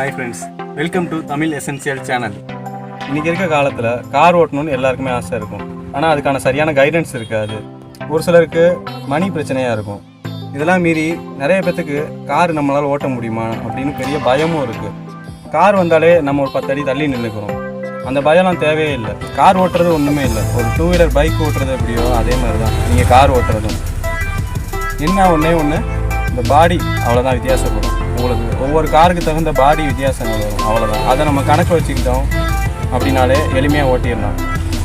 Hi friends, welcome to Tamil essential channel. இன்றைக்கி இருக்க காலத்தில் கார் ஓட்டணும்னு எல்லாருக்குமே ஆசை இருக்கும். ஆனால் அதுக்கான சரியான கைடன்ஸ் இருக்காது. ஒரு சிலருக்கு மணி பிரச்சனையாக இருக்கும். இதெல்லாம் மீறி நிறைய பேத்துக்கு கார் நம்மளால் ஓட்ட முடியுமா அப்படின்னு பெரிய பயமும் இருக்குது. கார் வந்தாலே நம்ம ஒரு 10 அடி தள்ளி நின்றுக்கிறோம். அந்த பயம்லாம் தேவையே இல்லை. கார் ஓட்டுறது ஒன்றுமே இல்லை. ஒரு 2 வீலர் பைக் ஓட்டுறது எப்படியோ அதே மாதிரி தான் நீங்கள் கார் ஓட்டுறதும். என்ன ஒன்றே ஒன்று, இந்த பாடி அவ்வளோதான் வித்தியாசப்படும். உங்களுக்கு ஒவ்வொரு காருக்கு தகுந்த பாடி வித்தியாசங்கள் வரும், அவ்வளோதான். அதை நம்ம கணக்கு வச்சுக்கிட்டோம் அப்படின்னாலே எளிமையாக ஓட்டிடலாம்.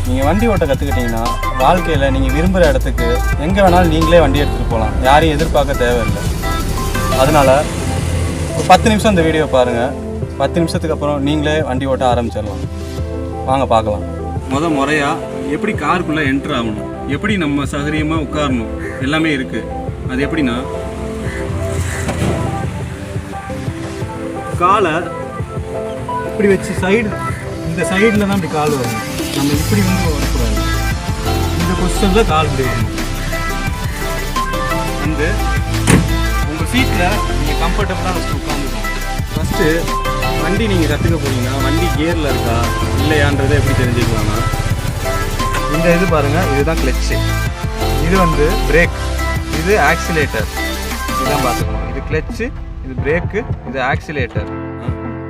நீங்கள் வண்டி ஓட்ட கற்றுக்கிட்டிங்கன்னா வாழ்க்கையில் நீங்கள் விரும்புகிற இடத்துக்கு எங்கே வேணாலும் நீங்களே வண்டி எடுத்துகிட்டு போகலாம். யாரையும் எதிர்பார்க்க தேவையில்லை. அதனால் ஒரு 10 நிமிஷம் இந்த வீடியோ பாருங்கள். 10 நிமிஷத்துக்கு அப்புறம் நீங்களே வண்டி ஓட்ட ஆரம்பிச்சிடலாம். வாங்க பார்க்கலாம். முறையாக எப்படி காருக்குள்ளே என்ட்ரு ஆகணும், எப்படி நம்ம சௌகரியமாக உட்காரணும், எல்லாமே இருக்குது. அது எப்படின்னா, காலை இப்படி வச்சு இந்த சைடில் தான் இப்படி கால் வரும். நம்ம இப்படி வரக்கூடாது. இந்த பொசிஷனில் கால் இப்படி வரணும். உங்கள் சீட்டில் நீங்கள் கம்ஃபர்டபுளாக ஃபஸ்ட்டு உட்காந்துக்கணும். ஃபஸ்ட்டு வண்டி நீங்கள் கற்றுக்க போனீங்கன்னா வண்டி கியரில் இருக்கா இல்லையான்றதை எப்படி தெரிஞ்சுக்கலாம்னா, இந்த இது பாருங்கள், இதுதான் கிளச்சு, இது பிரேக், இது ஆக்சிலேட்டர். இதுதான் பார்த்துக்கணும். இது கிளச்சு, இது பிரேக்கு, இது ஆக்சிலேட்டர்.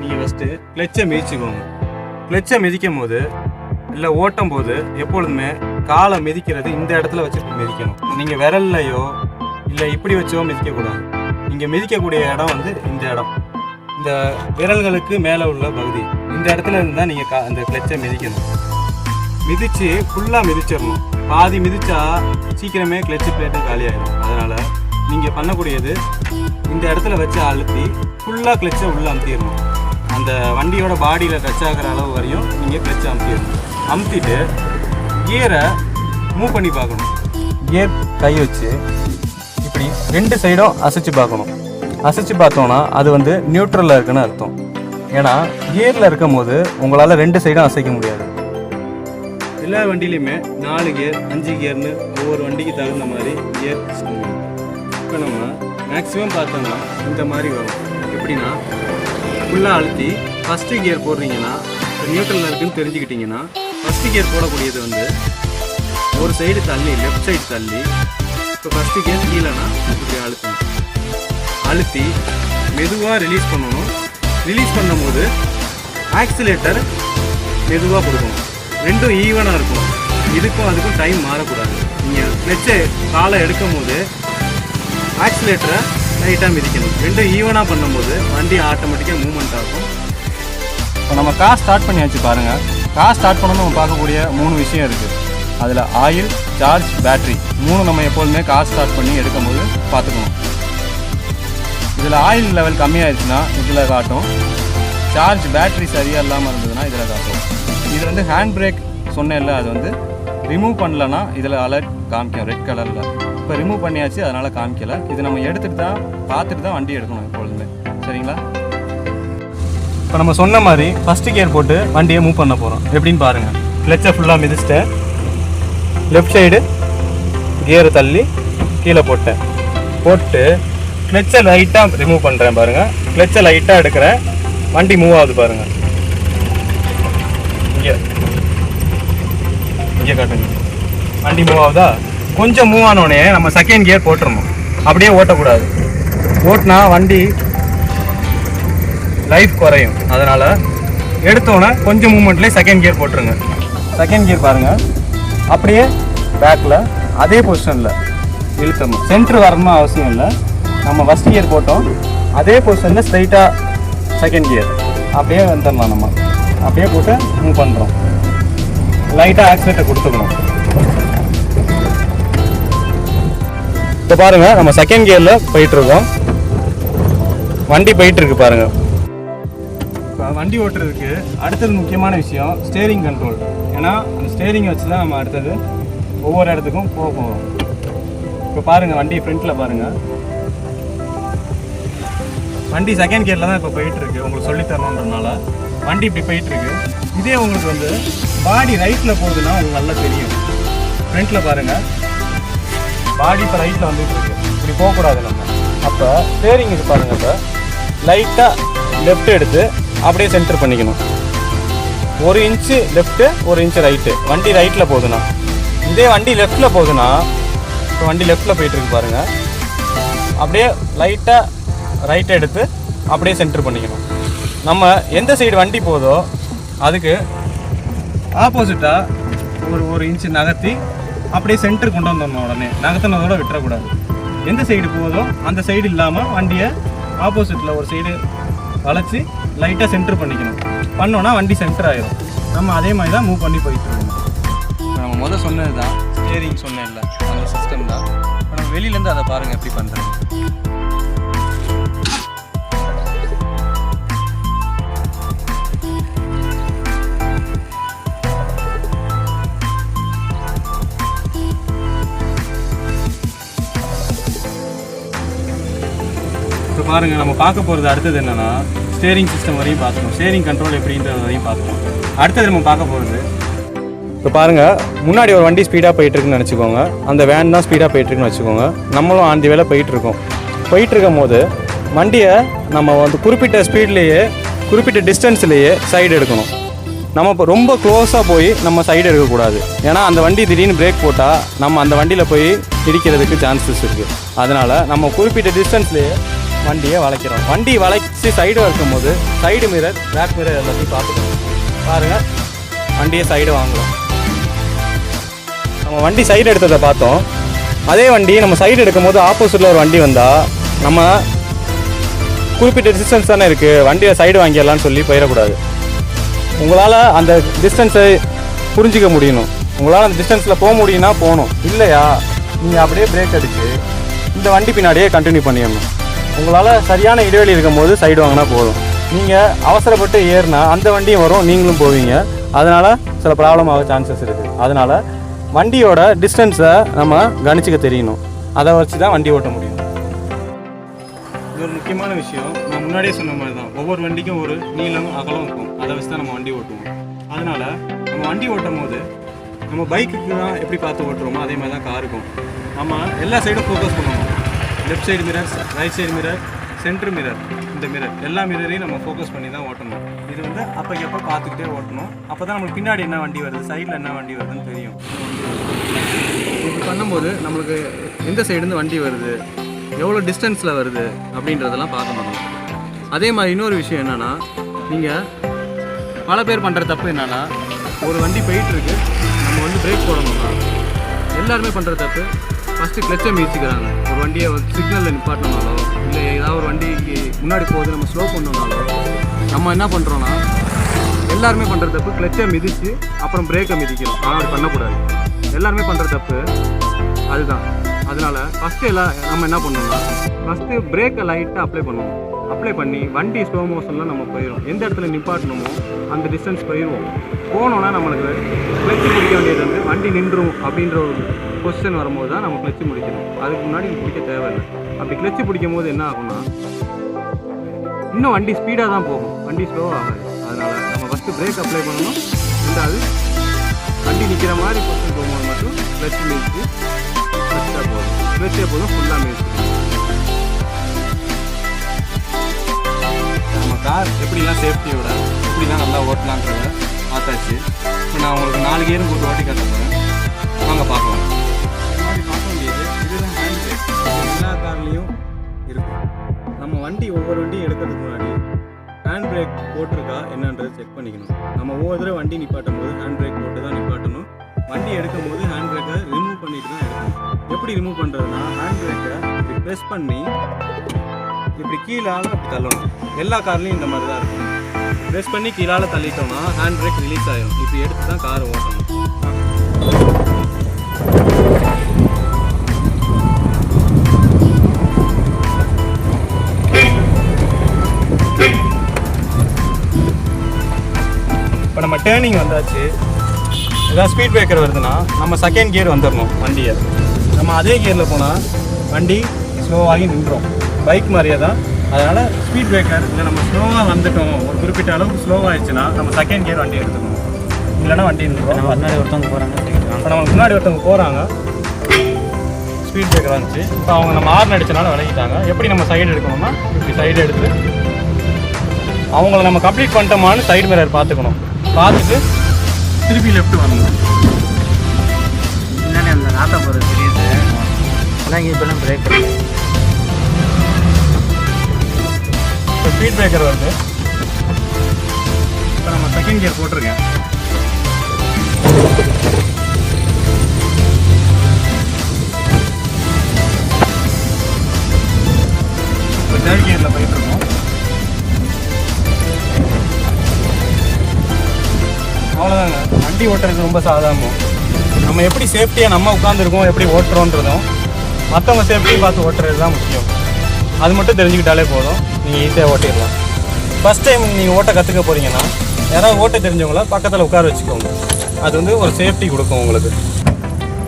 நீங்கள் ஃபஸ்ட்டு கிளச்சை மிதிச்சுக்கோங்க. கிளச்சை மிதிக்கும் போது இல்லை ஓட்டும் போது எப்பொழுதுமே காலை மிதிக்கிறது இந்த இடத்துல வச்சு மிதிக்கணும். நீங்கள் விரல்லையோ இல்லை இப்படி வச்சோ மிதிக்கக்கூடாது. நீங்கள் மிதிக்கக்கூடிய இடம் இந்த இடம், இந்த விரல்களுக்கு மேலே உள்ள பகுதி, இந்த இடத்துல இருந்து தான் நீங்கள் அந்த கிளச்சை மிதிக்கணும். மிதித்து ஃபுல்லாக மிதிச்சிடணும். பாதி மிதித்தா சீக்கிரமே கிளச்சு பிளேட்டு காலியாகிடும். அதனால் நீங்கள் பண்ணக்கூடியது இந்த இடத்துல வச்சு அழுத்தி ஃபுல்லாக கிளச்சை உள்ளே அமுத்திடணும். அந்த வண்டியோட பாடியில் டச் ஆகிற அளவு வரையும் நீங்கள் கிளச்சை அமுத்திடணும். அமுத்திட்டு கியரை மூவ் பண்ணி பார்க்கணும். கியர் கை வச்சு இப்படி 2 சைடும் அசைச்சு பார்க்கணும். அசைச்சு பார்த்தோன்னா அது நியூட்ரலில் இருக்குன்னு அர்த்தம். ஏன்னா கியரில் இருக்கும் போது உங்களால் 2 சைடும் அசைக்க முடியாது. எல்லா வண்டியிலையுமே 4 கியர் 5 கியர்னு ஒவ்வொரு வண்டிக்கு தகுந்த மாதிரி கியர் சிஸ்டம். இப்போ நம்ம மேக்ஸிமம் பார்த்தோன்னா இந்த மாதிரி வரும். எப்படின்னா, ஃபுல்லாக அழுத்தி ஃபஸ்ட்டு கியர் போடுறீங்கன்னா நியூட்ரலில் இருக்குன்னு தெரிஞ்சுக்கிட்டிங்கன்னா, ஃபஸ்ட்டு கியர் போடக்கூடியது ஒரு சைடு தள்ளி, லெஃப்ட் சைடு தள்ளி, இப்போ ஃபஸ்ட்டு கியர் கீழேனா இப்படி அழுத்தணும். அழுத்தி மெதுவாக ரிலீஸ் பண்ணணும். ரிலீஸ் பண்ணும்போது ஆக்சிலேட்டர் மெதுவாக கொடுக்கணும். 2 ஈவனாக இருக்கணும். இதுக்கும் அதுக்கும் டைம் மாறக்கூடாது. நீங்கள் கிளச்சை காலை எடுக்கும் போது ஆக்சிலேட்டரை லைட்டாக மிதிக்கணும். 2 ஈவனாக பண்ணும்போது வண்டி ஆட்டோமேட்டிக்காக மூவ்மெண்ட் ஆகும். இப்போ நம்ம கார் ஸ்டார்ட் பண்ணியாச்சு பாருங்கள். கார் ஸ்டார்ட் பண்ணணும் நம்ம பார்க்கக்கூடிய 3 விஷயம் இருக்குது. அதில் ஆயில், சார்ஜ், பேட்ரி 3 நம்ம எப்போதுமே கார் ஸ்டார்ட் பண்ணி எடுக்கும்போது பார்த்துக்கணும். இதில் ஆயில் லெவல் கம்மியாகிடுச்சுன்னா இதில் காட்டும். சார்ஜ் பேட்ரி சரியாக இல்லாமல் இருந்ததுன்னா இதில் காட்டும். இது ஹேண்ட் பிரேக் சொன்னேன்ல, அது ரிமூவ் பண்ணலன்னா இதில் அலர்ட் காமிக்கும் ரெட் கலரில். இப்போ ரிமூவ் பண்ணியாச்சு, அதனால் காமிக்கலை. இது நம்ம பார்த்துட்டு தான் வண்டி எடுக்கணும் எப்பொழுதுமே. சரிங்களா? இப்போ நம்ம சொன்ன மாதிரி ஃபஸ்ட்டு கியர் போட்டு வண்டியை மூவ் பண்ண போகிறோம். எப்படின்னு பாருங்கள். கிளச்சை ஃபுல்லாக மிதிச்சிட்டேன். லெஃப்ட் சைடு கியரை தள்ளி கீழே போட்டு கிளச்சை லைட்டாக ரிமூவ் பண்ணுறேன் பாருங்கள். கிளச்சை லைட்டாக எடுக்கிறேன். வண்டி மூவ் ஆகுது பாருங்கள். இங்கே காட்டுங்க. வண்டி மூவ் ஆகுதா? கொஞ்சம் மூவ் ஆனோடனே நம்ம செகண்ட் கியர் போட்டுடணும். அப்படியே ஓட்டக்கூடாது. ஓட்டினா வண்டி லைஃப் குறையும். அதனால் எடுத்தோன்னே கொஞ்சம் மூவ்மெண்ட்லேயே செகண்ட் கியர் போட்டுருங்க. செகண்ட் கியர் பாருங்கள். அப்படியே பேக்கில் அதே பொசிஷனில் இழுத்தணும். சென்ட்ரு வரணும்னு அவசியம் இல்லை. நம்ம ஃபஸ்ட் கியர் போட்டோம், அதே பொசிஷனில் ஸ்ட்ரைட்டாக செகண்ட் கியர் அப்படியே வந்துடலாம். நம்ம அப்படியே போட்டு மூவ் பண்ணுறோம். லைட்டாக ஆக்சிலேட்டர் கொடுத்துக்கணும். இப்போ பாருங்கள், நம்ம செகண்ட் கியரில் போயிட்டுருக்கோம். வண்டி போயிட்டுருக்கு பாருங்கள். இப்போ வண்டி ஓட்டுறதுக்கு அடுத்தது முக்கியமான விஷயம் ஸ்டேரிங் கண்ட்ரோல். ஏன்னா அந்த ஸ்டேரிங்கை வச்சு தான் நம்ம அடுத்தது ஒவ்வொரு இடத்துக்கும் போக போகிறோம். இப்போ பாருங்கள், வண்டி ஃப்ரண்ட்டில் பாருங்கள். வண்டி செகண்ட் கியரில் தான் இப்போ போயிட்டுருக்கு. உங்களுக்கு சொல்லித்தரணுன்றதுனால வண்டி இப்படி போயிட்டுருக்கு. இதே உங்களுக்கு பாடி ரைட்டில் போகுதுன்னா உங்களுக்கு நல்லா தெரியும். ஃப்ரண்ட்டில் பாருங்கள், பாடி இப்போ ரைட்டில் வந்துட்டு இருக்கு. இப்படி போகக்கூடாது நம்ம. அப்போ ஸ்டேரிங் இது பாருங்கள். இப்போ லைட்டாக லெஃப்ட் எடுத்து அப்படியே சென்டர் பண்ணிக்கணும். 1 இன்ச்சு லெஃப்ட்டு 1 இன்ச்சு ரைட்டு. வண்டி ரைட்டில் போகுதுண்ணா. இதே வண்டி லெஃப்ட்டில் போகுதுன்னா, இப்போ வண்டி லெஃப்ட்டில் போயிட்டுருக்கு பாருங்கள், அப்படியே லைட்டாக ரைட்டை எடுத்து அப்படியே சென்டர் பண்ணிக்கணும். நம்ம எந்த சைடு வண்டி போதோ அதுக்கு ஆப்போசிட்டாக ஒரு இன்ச்சு நகர்த்தி அப்படியே சென்டர் கொண்டு வந்துடணும். உடனே நகர்த்தினதோட விட்டுறக்கூடாது. எந்த சைடு போதோ அந்த சைடு இல்லாமல் வண்டியை ஆப்போசிட்டில் ஒரு சைடு வளைச்சி லைட்டாக சென்டர் பண்ணிக்கணும். பண்ணோன்னா வண்டி சென்டர் ஆகிடும். நம்ம அதே மாதிரி தான் மூவ் பண்ணி போயிட்டு இருக்கணும். நம்ம சொன்னது தான் ஸ்டியரிங் சொன்னேன் இல்லை, அந்த சிஸ்டம் தான். இப்போ நம்ம வெளியிலேருந்து அதை பாருங்கள் எப்படி பண்ணுறேன். இப்போ பாருங்கள், நம்ம பார்க்க போகிறது அடுத்தது என்னென்னா ஸ்டியரிங் சிஸ்டம் வரையும் பார்க்கணும், ஸ்டியரிங் கண்ட்ரோல் எப்படின்றது வரையும் பார்க்கணும். அடுத்தது நம்ம பார்க்க போகிறது, இப்போ பாருங்கள், முன்னாடி ஒரு வண்டி ஸ்பீடாக போயிட்டுருக்குன்னு நினச்சிக்கோங்க. அந்த வேன் தான் ஸ்பீடாக போயிட்டுருக்குன்னு வச்சுக்கோங்க. நம்மளும் ஆன் தி வேலை போயிட்டுருக்கும் போது வண்டியை நம்ம குறிப்பிட்ட ஸ்பீட்லேயே குறிப்பிட்ட டிஸ்டன்ஸ்லேயே சைடு எடுக்கணும். நம்ம இப்போ ரொம்ப க்ளோஸாக போய் நம்ம சைடு எடுக்கக்கூடாது. ஏன்னா அந்த வண்டி திடீர்னு பிரேக் போட்டால் நம்ம அந்த வண்டியில் போய் இடிக்கிறதுக்கு சான்சஸ் இருக்குது. அதனால் நம்ம குறிப்பிட்ட டிஸ்டன்ஸ்லேயே வண்டியை வளைக்கிறோம். வண்டி வளைச்சி சைடு வைக்கும் போது சைடு மிரர், பேக் மிரர் எல்லாத்தையும் பார்த்துக்கணும். பாருங்கள், வண்டியை சைடு வாங்குகிறோம். நம்ம வண்டி சைடு எடுத்ததை பார்த்தோம். அதே வண்டி நம்ம சைடு எடுக்கும் போது ஆப்போசிட்டில் ஒரு வண்டி வந்தால் நம்ம குறிப்பிட்ட டிஸ்டன்ஸ் தானே இருக்குது, வண்டியை சைடு வாங்கிடலான்னு சொல்லி போயிடக்கூடாது. உங்களால் அந்த டிஸ்டன்ஸை புரிஞ்சிக்க முடியணும். உங்களால் அந்த டிஸ்டன்ஸில் போக முடியும்னா போகணும். இல்லையா நீங்கள் அப்படியே பிரேக் அடித்து இந்த வண்டி பின்னாடியே கண்டினியூ பண்ணிடணும். உங்களால் சரியான இடைவெளி இருக்கும் போது சைடு வாங்கினா போதும். நீங்கள் அவசரப்பட்டு ஏறினா அந்த வண்டியும் வரும், நீங்களும் போவீங்க. அதனால் சில ப்ராப்ளம் ஆக சான்சஸ் இருக்குது. அதனால் வண்டியோட டிஸ்டன்ஸை நம்ம கணிச்சிக்க தெரியணும். அதை வச்சு தான் வண்டி ஓட்ட முடியும். இது ஒரு முக்கியமான விஷயம். நான் முன்னாடியே சொன்ன மாதிரி தான், ஒவ்வொரு வண்டிக்கும் ஒரு நீளம் அகலம் இருக்கும். அதை வச்சு தான் நம்ம வண்டி ஓட்டுவோம். அதனால் நம்ம வண்டி ஓட்டும் போது நம்ம பைக்குக்கு தான் எப்படி பார்த்து ஓட்டுறோமோ அதே மாதிரி தான் காருக்கும். நம்ம எல்லா சைடும் ஃபோக்கஸ் பண்ணுவோம். Left side mirror, right side mirror, centre mirror, இந்த மிரர் எல்லா மிரரையும் நம்ம ஃபோக்கஸ் பண்ணி தான் ஓட்டணும். இது அப்போக்கப்போ பார்த்துக்கிட்டே ஓட்டணும். அப்போ தான் நம்மளுக்கு பின்னாடி என்ன வண்டி வருது, சைடில் என்ன வண்டி வருதுன்னு தெரியும். இப்படி பண்ணும்போது நம்மளுக்கு எந்த சைடுலேருந்து வண்டி வருது, எவ்வளோ டிஸ்டன்ஸில் வருது அப்படின்றதெல்லாம் பார்க்க முடியும். அதே மாதிரி இன்னொரு விஷயம் என்னென்னா, நீங்கள் பல பேர் பண்ணுற தப்பு என்னென்னா, ஒரு வண்டி போயிட்டுருக்கு, நம்ம பிரேக் போடணும்னா எல்லாருமே பண்ணுற தப்பு ஃபஸ்ட்டு கிளச்சை மிதிச்சுக்கிறாங்க. ஒரு வண்டியை சிக்னலில் நிப்பாட்டினாலோ இல்லை ஏதாவது ஒரு வண்டிக்கு முன்னாடி போகுது நம்ம ஸ்லோ பண்ணோம்னாலோ நம்ம என்ன பண்ணுறோன்னா, எல்லாருமே பண்ணுற தப்பு கிளச்சை மிதித்து அப்புறம் பிரேக்கை மிதிக்கிறோம். ஆனால் அப்படி பண்ணக்கூடாது. எல்லாருமே பண்ணுற தப்பு அதுதான். அதனால் ஃபஸ்ட்டு நம்ம என்ன பண்ணணும்னா, ஃபஸ்ட்டு பிரேக்கை லைட்டாக அப்ளை பண்ணி வண்டி ஸ்லோ மோஷனில் நம்ம போயிடும். எந்த இடத்துல நிப்பாட்டணுமோ அந்த டிஸ்டன்ஸ் போயிடுவோம். போனோன்னா நம்மளுக்கு கிளச்சு பிடிக்க வேண்டியது வண்டி நின்றும் அப்படின்ற ஒரு பொசிஷன் வரும்போது தான் நம்ம கிளச்சு பிடிக்கணும். அதுக்கு முன்னாடி பிடிக்க தேவையில்லை. அப்படி கிளச்சு பிடிக்கும் போது என்ன ஆகும்னா, இன்னும் வண்டி ஸ்பீடாக தான் போகும், வண்டி ஸ்லோவாக ஆகாது. அதனால் நம்ம ஃபஸ்ட்டு பிரேக் அப்ளை பண்ணணும். ரெண்டாவது வண்டி நிற்கிற மாதிரி பொசிஷன் போகும்போது மட்டும் கிளச்சு மிதிச்சு ஃபஸ்ட்டாக போதும். கிளச்சே போதும், ஃபுல்லாக மிதிச்சு. நம்ம கார் எப்படிலாம் சேஃப்டியோட எப்படிலாம் நல்லா ஓட்டலான்றத பார்த்தாச்சு. இப்போ நான் உங்களுக்கு 4 கியரும் போட்டு ஓட்டி காட்ட போகிறேன். வாங்க பார்க்கலாம். முன்னாடி பார்க்க வேண்டியது இதுதான் ஹேண்ட் பிரேக். எல்லா கார்லேயும் இருக்கும். நம்ம வண்டி ஒவ்வொரு வண்டியும் எடுக்கிறதுக்கு முன்னாடி ஹேண்ட் பிரேக் போட்டிருக்கா என்னன்றது செக் பண்ணிக்கணும். நம்ம ஒவ்வொரு தடவை வண்டி நிப்பாட்டும் போது ஹேண்ட் பிரேக் போட்டு தான் நிப்பாட்டணும். வண்டி எடுக்கும் போது ஹேண்ட் பிரேக்கை ரிமூவ் பண்ணிட்டு தான் எடுக்கணும். எப்படி ரிமூவ் பண்ணுறதுனா, ஹேண்ட் பிரேக்கை இப்படி ப்ரெஸ் பண்ணி இப்படி கீழால் அப்படி தள்ளணும். எல்லா கார்லேயும் இந்த மாதிரி தான் இருக்கும். ப்ரெஸ் பண்ணி கீழால் தள்ளிட்டோம்னா ஹேண்ட் பிரேக் ரிலீஸ் ஆகிடும். இப்படி எடுத்து தான் காரை ஓட்டணும். இப்போ நம்ம டேர்னிங் வந்தாச்சு. ஏதாவது ஸ்பீட் பிரேக்கர் வருதுன்னா நம்ம செகண்ட் கியர் வந்துடணும் வண்டியை. நம்ம அதே கியரில் போனால் வண்டி ஸ்லோவாகி நின்றோம். பைக் மாதிரியே தான். அதனால் ஸ்பீட் பிரேக்கர் இல்லை நம்ம ஸ்லோவாக வந்துட்டோம், ஒரு குறிப்பிட்ட அளவுக்கு ஸ்லோவாகிடுச்சுன்னா நம்ம செகண்ட் கியர் வண்டி எடுத்துக்கணும். இல்லைனா வண்டி நின்றோம். முன்னாடி ஒருத்தவங்க போகிறாங்க. இப்போ நம்ம முன்னாடி ஒருத்தவங்க போகிறாங்க, ஸ்பீட் பிரேக்கர் வந்துச்சு. இப்போ அவங்க நம்ம ஹார்ன் அடிச்சனால விலகிட்டாங்க. எப்படி நம்ம சைடு எடுக்கணும்னா இப்படி சைடு எடுத்து அவங்கள நம்ம கம்ப்ளீட் பண்ணிட்டோமான்னு சைடு மிரர் பார்த்துக்கணும். பார்த்துட்டு திருப்பி லெஃப்ட் வரணும். பின்னாடி அந்த நாட்டை போகிறது தெரியுது. ஆனால் இங்கே இப்போலாம் பிரேக் இப்போ ஸ்பீட் பிரேக்கர் வருது. இப்போ நம்ம செகண்ட் கியர் போட்டிருக்கேன். இப்போ தேர்ட் கியரில் போயிட்டுருக்கோம். அவ்வளோதாங்க. வண்டி ஓட்டுறது ரொம்ப சாதாரணம். நம்ம எப்படி சேஃப்டியாக நம்ம உட்காந்துருக்கோம், எப்படி ஓட்டுறோன்றதும் மற்றவங்க சேஃப்டியை பார்த்து ஓட்டுறது தான் முக்கியம். அது மட்டும் தெரிஞ்சுக்கிட்டாலே போதும், நீங்கள் ஈஸியாக ஓட்டிடலாம். ஃபஸ்ட் டைம் நீங்கள் ஓட்ட கற்றுக்க போகிறீங்கன்னா யாராவது ஓட்ட தெரிஞ்சவங்கள பக்கத்தில் உட்கார வச்சுக்கோங்க. அது வந்து ஒரு சேஃப்டி கொடுக்கும் உங்களுக்கு.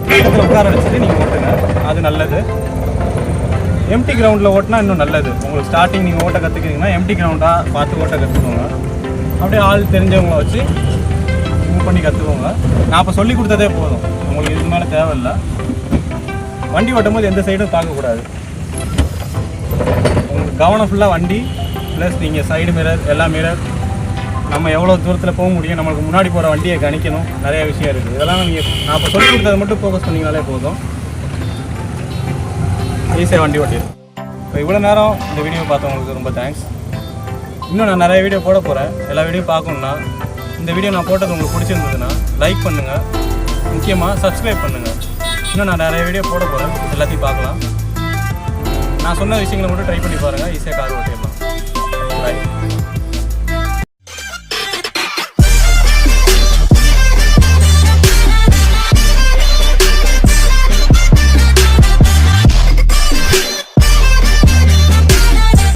பக்கத்தில் உட்கார வச்சுட்டு நீங்கள் ஓட்டுங்க, அது நல்லது. எம்டி கிரவுண்டில் ஓட்டினா இன்னும் நல்லது. உங்களுக்கு ஸ்டார்டிங் நீங்கள் ஓட்ட கற்றுக்கிங்கன்னா எம்டி கிரவுண்டாக பார்த்து ஓட்ட கற்றுக்கோங்க. அப்படியே ஆள் தெரிஞ்சவங்கள வச்சு மூவ் பண்ணி கற்றுக்கோங்க. நான் இப்போ சொல்லி கொடுத்ததே போதும், உங்களுக்கு இதுக்கு மேலே தேவையில்லை. வண்டி ஓட்டும் போது எந்த சைடும் பார்க்கக்கூடாது. உங்களுக்கு கவனம் ஃபுல்லாக வண்டி ப்ளஸ் நீங்கள் சைடு மிரர், எல்லா மிரர், நம்ம எவ்வளோ தூரத்தில் போக முடியும், நம்மளுக்கு முன்னாடி போகிற வண்டியை கணிக்கணும். நிறைய விஷயம் இருக்குது. இதெல்லாம் நீங்கள் நான் இப்போ சொல்லி கொடுத்ததை மட்டும் ஃபோக்கஸ் பண்ணிங்கனாலே போதும், ஈஸியாக வண்டி ஓட்டிடும். இப்போ இவ்வளோ நேரம் இந்த வீடியோ பார்த்தவங்களுக்கு ரொம்ப தேங்க்ஸ். இன்னும் நான் நிறைய வீடியோ போட போகிறேன். எல்லா வீடியோ பார்க்கணுன்னா இந்த வீடியோ நான் போட்டது உங்களுக்கு பிடிச்சிருந்ததுன்னா லைக் பண்ணுங்கள், முக்கியமாக சப்ஸ்கிரைப் பண்ணுங்கள். இன்னும் நான் நிறைய வீடியோ போட போகிறேன், எல்லாத்தையும் பார்க்கலாம். நான் சொன்ன விஷயங்களை மட்டும் ட்ரை பண்ணி பாருங்கள், ஈஸியாக கார் ஓட்டிடலாம். பாய்.